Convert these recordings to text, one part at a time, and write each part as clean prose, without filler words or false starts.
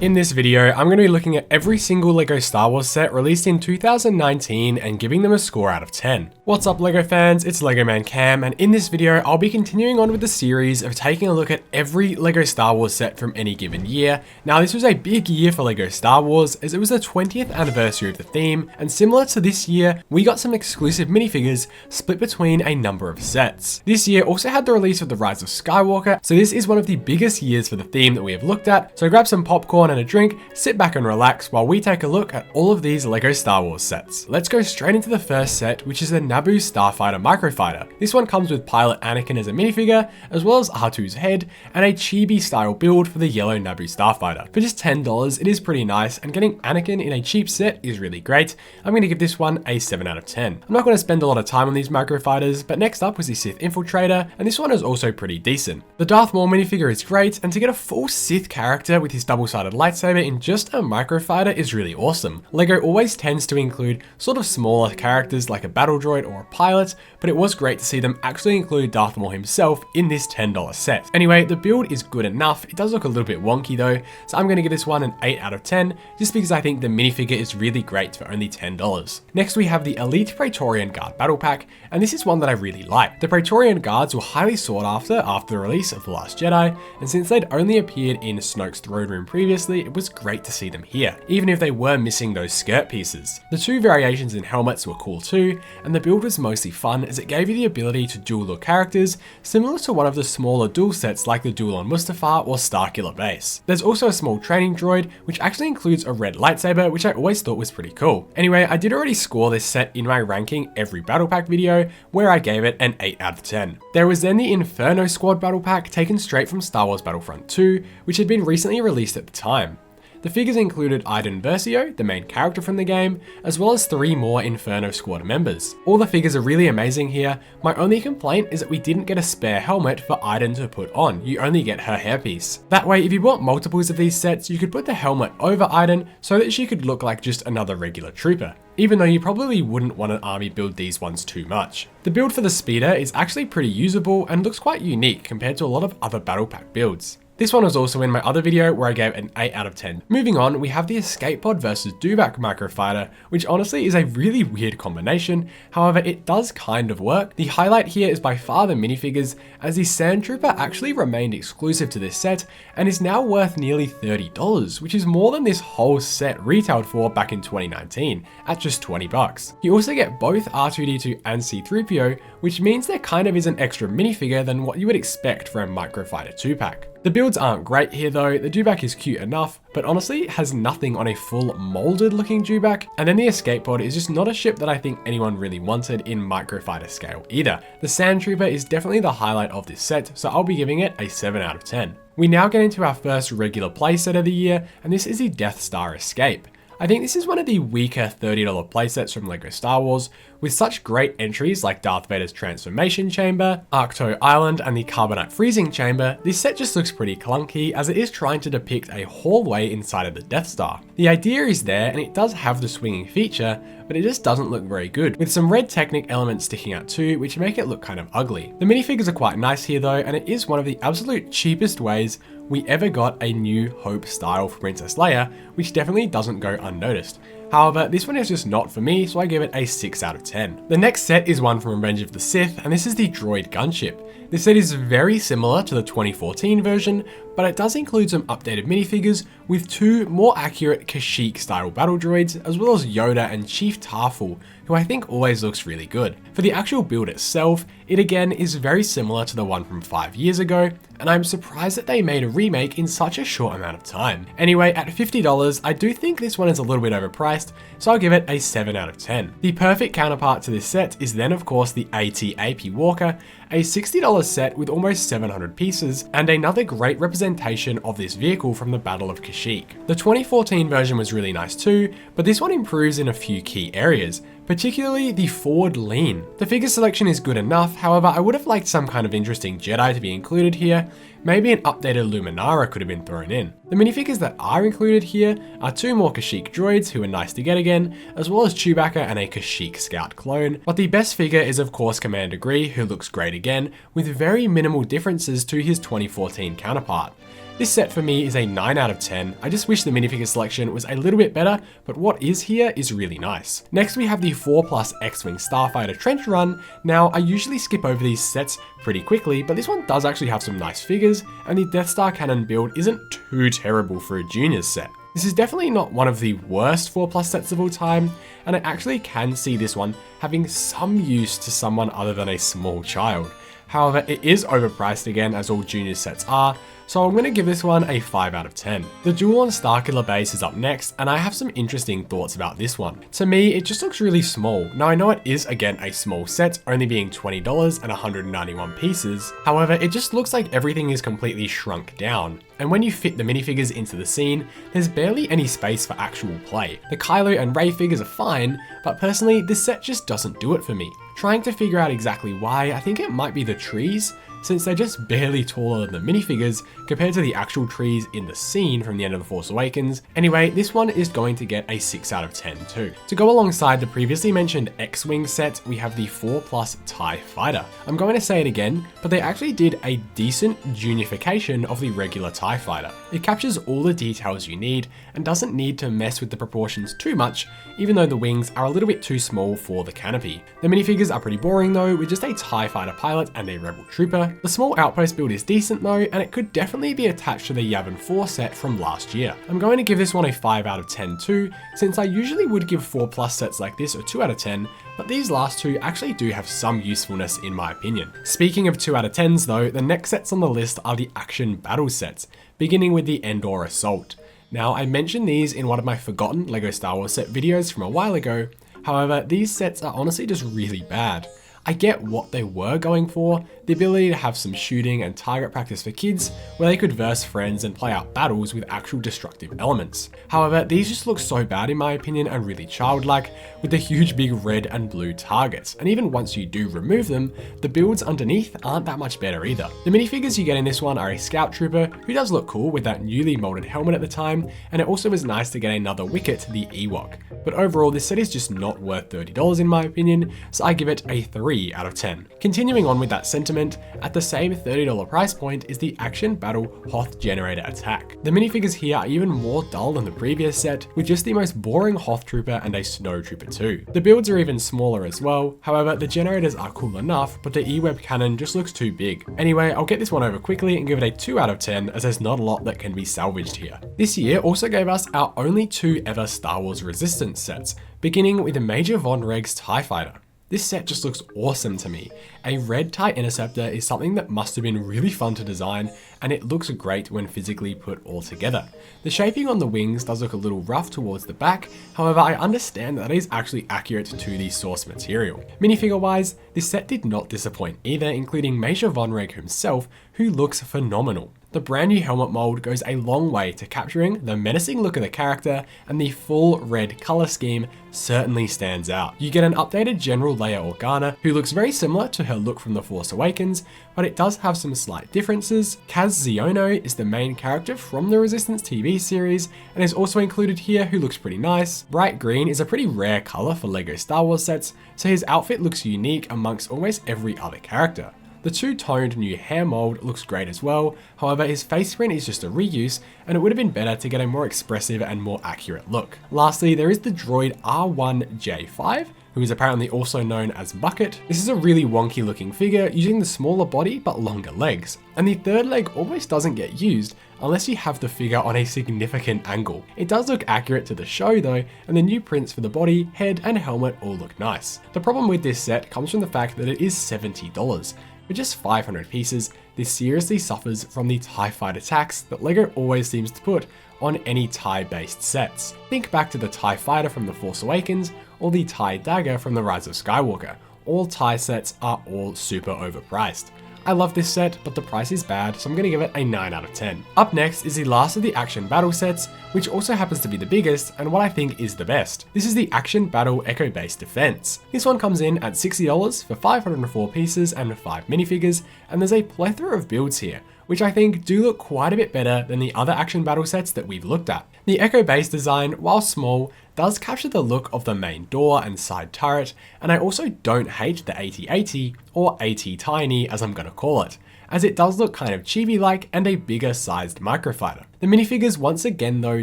In this video, I'm going to be looking at every single LEGO Star Wars set released in 2019 and giving them a score out of 10. What's up LEGO fans, it's LEGO Man Cam, and in this video I'll be continuing on with the series of taking a look at every LEGO Star Wars set from any given year. Now this was a big year for LEGO Star Wars as it was the 20th anniversary of the theme, and similar to this year, we got some exclusive minifigures split between a number of sets. This year also had the release of The Rise of Skywalker, so this is one of the biggest years for the theme that we have looked at, so grab some popcorn and a drink, sit back and relax while we take a look at all of these LEGO Star Wars sets. Let's go straight into the first set, which is the Naboo Starfighter Microfighter. This one comes with Pilot Anakin as a minifigure, as well as R2's head, and a chibi style build for the yellow Naboo Starfighter. For just $10, it is pretty nice, and getting Anakin in a cheap set is really great. I'm going to give this one a 7 out of 10. I'm not going to spend a lot of time on these microfighters, but next up was the Sith Infiltrator, and this one is also pretty decent. The Darth Maul minifigure is great, and to get a full Sith character with his double-sided lightsaber in just a microfighter is really awesome. LEGO always tends to include sort of smaller characters like a battle droid or a pilot, but it was great to see them actually include Darth Maul himself in this $10 set. Anyway, the build is good enough. It does look a little bit wonky though, so I'm going to give this one an 8 out of 10, just because I think the minifigure is really great for only $10. Next we have the Elite Praetorian Guard Battle Pack, and this is one that I really like. The Praetorian Guards were highly sought after the release of The Last Jedi, and since they'd only appeared in Snoke's throne room previously, it was great to see them here, even if they were missing those skirt pieces. The two variations in helmets were cool too, and the build was mostly fun as it gave you the ability to dual look characters, similar to one of the smaller dual sets like the Duel on Mustafar or Starkiller Bas. There's also a small training droid, which actually includes a red lightsaber, which I always thought was pretty cool. Anyway, I did already score this set in my ranking every battle pack video, where I gave it an 8 out of 10. There was then the Inferno Squad battle pack taken straight from Star Wars Battlefront 2, which had been recently released at the time. The figures included Iden Versio, the main character from the game, as well as 3 more Inferno Squad members. All the figures are really amazing here. My only complaint is that we didn't get a spare helmet for Iden to put on. You only get her hairpiece. That way, if you bought multiples of these sets, you could put the helmet over Iden so that she could look like just another regular trooper, even though you probably wouldn't want an army build these ones too much. The build for the speeder is actually pretty usable and looks quite unique compared to a lot of other battle pack builds. This one was also in my other video where I gave an 8 out of 10. Moving on, we have the Escape Pod versus Dubac Microfighter, which honestly is a really weird combination. However, it does kind of work. The highlight here is by far the minifigures, as the Sand Trooper actually remained exclusive to this set and is now worth nearly $30, which is more than this whole set retailed for back in 2019 at just $20. You also get both R2-D2 and C-3PO, which means there kind of is an extra minifigure than what you would expect for a Microfighter 2-pack. The builds aren't great here though. The Dubac is cute enough, but honestly has nothing on a full molded looking Dubac, and then the Escape Pod is just not a ship that I think anyone really wanted in microfighter scale either. The Sand Trooper is definitely the highlight of this set, so I'll be giving it a 7 out of 10. We now get into our first regular playset of the year, and this is the Death Star Escape. I think this is one of the weaker $30 playsets from LEGO Star Wars, with such great entries like Darth Vader's Transformation Chamber, Arcto Island, and the Carbonite Freezing Chamber. This set just looks pretty clunky as it is trying to depict a hallway inside of the Death Star. The idea is there and it does have the swinging feature, but it just doesn't look very good, with some red Technic elements sticking out too, which make it look kind of ugly. The minifigures are quite nice here though, and it is one of the absolute cheapest ways we ever got a new Hope style for Princess Leia, which definitely doesn't go unnoticed. However, this one is just not for me, so I give it a 6 out of 10. The next set is one from Revenge of the Sith, and this is the Droid Gunship. This set is very similar to the 2014 version, but it does include some updated minifigures with 2 more accurate Kashyyyk style battle droids, as well as Yoda and Chief Tarful, who I think always looks really good. For the actual build itself, it again is very similar to the one from 5 years ago, and I'm surprised that they made a remake in such a short amount of time. Anyway, at $50, I do think this one is a little bit overpriced, so I'll give it a 7 out of 10. The perfect counterpart to this set is then of course the AT-AP Walker, a $60 set with almost 700 pieces, and another great representation of this vehicle from the Battle of Kashyyyk. The 2014 version was really nice too, but this one improves in a few key areas, particularly the forward lean. The figure selection is good enough, however I would have liked some kind of interesting Jedi to be included here. Maybe an updated Luminara could have been thrown in. The minifigures that are included here are 2 more Kashyyyk droids who are nice to get again, as well as Chewbacca and a Kashyyyk Scout clone, but the best figure is of course Commander Gree, who looks great again, with very minimal differences to his 2014 counterpart. This set for me is a 9 out of 10. I just wish the minifigure selection was a little bit better, but what is here is really nice. Next we have the 4+ X-Wing Starfighter Trench Run. Now I usually skip over these sets pretty quickly, but this one does actually have some nice figures, and the Death Star cannon build isn't too terrible for a juniors set. This is definitely not one of the worst 4+ sets of all time, and I actually can see this one having some use to someone other than a small child. However, it is overpriced again, as all junior sets are, so I'm going to give this one a 5 out of 10. The duel on Starkiller Bas is up next, and I have some interesting thoughts about this one. To me, it just looks really small. Now I know it is again a small set, only being $20 and 191 pieces. However, it just looks like everything is completely shrunk down. And when you fit the minifigures into the scene, there's barely any space for actual play. The Kylo and Rey figures are fine, but personally, this set just doesn't do it for me. Trying to figure out exactly why, I think it might be the trees, since they're just barely taller than the minifigures compared to the actual trees in the scene from the end of The Force Awakens. Anyway, this one is going to get a 6 out of 10 too. To go alongside the previously mentioned X-Wing set, we have the 4+ TIE Fighter. I'm going to say it again, but they actually did a decent junification of the regular TIE Fighter. It captures all the details you need and doesn't need to mess with the proportions too much, even though the wings are a little bit too small for the canopy. The minifigures are pretty boring though, with just a TIE Fighter pilot and a Rebel Trooper. The small outpost build is decent though, and it could definitely be attached to the Yavin 4 set from last year. I'm going to give this one a 5 out of 10 too, since I usually would give 4+ sets like this a 2 out of 10, but these last two actually do have some usefulness in my opinion. Speaking of 2 out of 10s though, the next sets on the list are the action battle sets, beginning with the Endor Assault. Now I mentioned these in one of my forgotten LEGO Star Wars set videos from a while ago, however these sets are honestly just really bad. I get what they were going for, the ability to have some shooting and target practice for kids where they could verse friends and play out battles with actual destructive elements. However, these just look so bad in my opinion and really childlike with the huge big red and blue targets, and even once you do remove them, the builds underneath aren't that much better either. The minifigures you get in this one are a Scout Trooper who does look cool with that newly molded helmet at the time, and it also was nice to get another Wicket, the Ewok. But overall this set is just not worth $30 in my opinion, so I give it a 3 out of 10. Continuing on with that sentiment, at the same $30 price point is the Action Battle Hoth Generator Attack. The minifigures here are even more dull than the previous set, with just the most boring Hoth Trooper and a Snow Trooper too. The builds are even smaller as well, however the generators are cool enough, but the E-Web cannon just looks too big. Anyway, I'll get this one over quickly and give it a 2 out of 10 as there's not a lot that can be salvaged here. This year also gave us our only 2 ever Star Wars Resistance sets, beginning with the Major Von Reg's TIE Fighter. This set just looks awesome to me. A red TIE Interceptor is something that must have been really fun to design, and it looks great when physically put all together. The shaping on the wings does look a little rough towards the back, however I understand that is actually accurate to the source material. Minifigure wise, this set did not disappoint either, including Major Von Reg himself, who looks phenomenal. The brand new helmet mold goes a long way to capturing the menacing look of the character, and the full red color scheme certainly stands out. You get an updated General Leia Organa, who looks very similar to her look from The Force Awakens, but it does have some slight differences. Kaz Ziono is the main character from the Resistance TV series, and is also included here, who looks pretty nice. Bright green is a pretty rare color for LEGO Star Wars sets, so his outfit looks unique amongst almost every other character. The two-toned new hair mold looks great as well, however his face print is just a reuse, and it would have been better to get a more expressive and more accurate look. Lastly, there is the droid R1J5, who is apparently also known as Bucket. This is a really wonky looking figure using the smaller body but longer legs, and the third leg almost doesn't get used unless you have the figure on a significant angle. It does look accurate to the show though, and the new prints for the body, head and helmet all look nice. The problem with this set comes from the fact that it is $70. With just 500 pieces, this seriously suffers from the TIE Fighter tax that LEGO always seems to put on any TIE based sets. Think back to the TIE Fighter from The Force Awakens or the TIE Dagger from The Rise of Skywalker. All TIE sets are all super overpriced. I love this set, but the price is bad, so I'm going to give it a 9 out of 10. Up next is the last of the action battle sets, which also happens to be the biggest and what I think is the best. This is the Action Battle Echo Base Defense. This one comes in at $60 for 504 pieces and 5 minifigures, and there's a plethora of builds here, which I think do look quite a bit better than the other action battle sets that we've looked at. The Echo Base design, while small, does capture the look of the main door and side turret, and I also don't hate the AT-AT or AT-Tiny as I'm going to call it. as it does look kind of chibi-like and a bigger sized microfighter. The minifigures once again though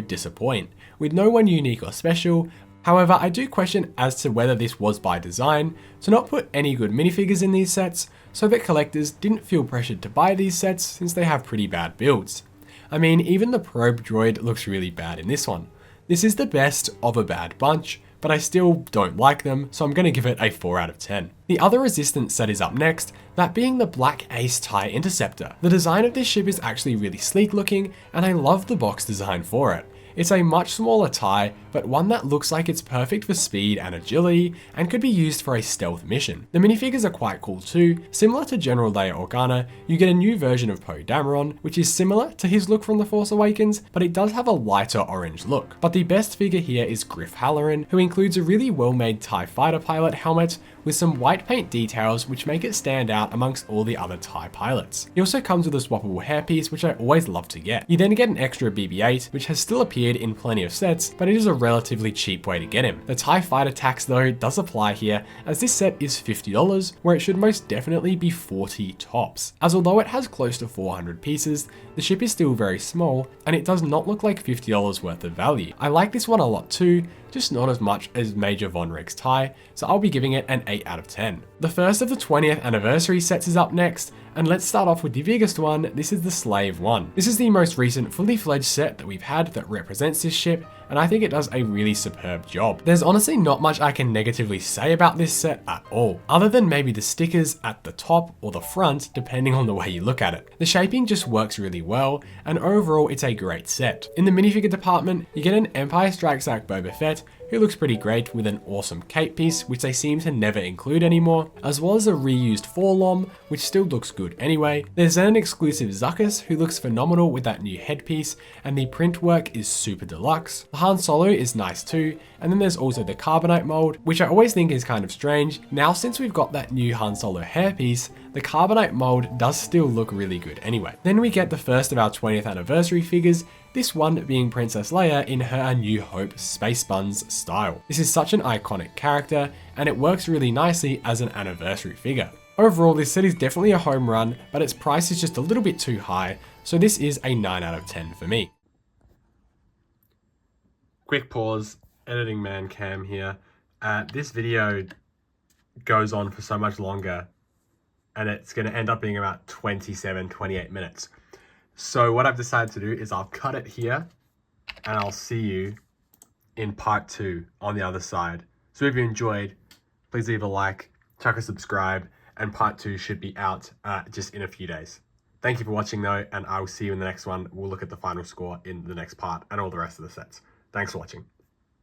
disappoint, with no one unique or special. However, I do question as to whether this was by design to not put any good minifigures in these sets, so that collectors didn't feel pressured to buy these sets since they have pretty bad builds. I mean, even the probe droid looks really bad in this one. This is the best of a bad bunch, but I still don't like them, so I'm going to give it a 4 out of 10. The other Resistance set is up next, that being the black AceTIE Interceptor. The design of this ship is actually really sleek looking, and I love the box design for it. It's a much smaller TIE, but one that looks like it's perfect for speed and agility, and could be used for a stealth mission. The minifigures are quite cool too. Similar to General Leia Organa, you get a new version of Poe Dameron, which is similar to his look from The Force Awakens, but it does have a lighter orange look. But the best figure here is Griff Halloran, who includes a really well-made TIE fighter pilot helmet with some white paint details which make it stand out amongst all the other TIE pilots. He also comes with a swappable hairpiece, which I always love to get. You then get an extra BB-8, which has still appeared in plenty of sets, but it is a relatively cheap way to get him. The TIE fighter tax though does apply here, as this set is $50, where it should most definitely be $40 tops. As although it has close to 400 pieces, the ship is still very small, and it does not look like $50 worth of value. I like this one a lot too, just not as much as Major Von Rick's TIE, so I'll be giving it an 8 out of 10. The first of the 20th anniversary sets is up next, and let's start off with the biggest one. This is the Slave One. This is the most recent fully fledged set that we've had that represents this ship, and I think it does a really superb job. There's honestly not much I can negatively say about this set at all, other than maybe the stickers at the top or the front, depending on the way you look at it. The shaping just works really well, and overall it's a great set. In the minifigure department, you get an Empire Strikes Back Boba Fett, who looks pretty great with an awesome cape piece, which they seem to never include anymore, as well as a reused forelom, which still looks good anyway. There's then an exclusive Zuckuss, who looks phenomenal with that new headpiece, and the print work is super deluxe. The Han Solo is nice too, and then there's also the Carbonite mold, which I always think is kind of strange. Now since we've got that new Han Solo hairpiece, the Carbonite mold does still look really good anyway. Then we get the first of our 20th anniversary figures, this one being Princess Leia in her A New Hope Space Buns style. This is such an iconic character, and it works really nicely as an anniversary figure. Overall, this set is definitely a home run, but its price is just a little bit too high, so this is a 9 out of 10 for me. Quick pause, editing man Cam here. This video goes on for so much longer, and it's going to end up being about 28 minutes. So what I've decided to do is I'll cut it here, and I'll see you in part 2 on the other side. So if you enjoyed, please leave a like, chuck a subscribe, and part 2 should be out just in a few days. Thank you for watching though, and I will see you in the next one. We'll look at the final score in the next part and all the rest of the sets. Thanks for watching.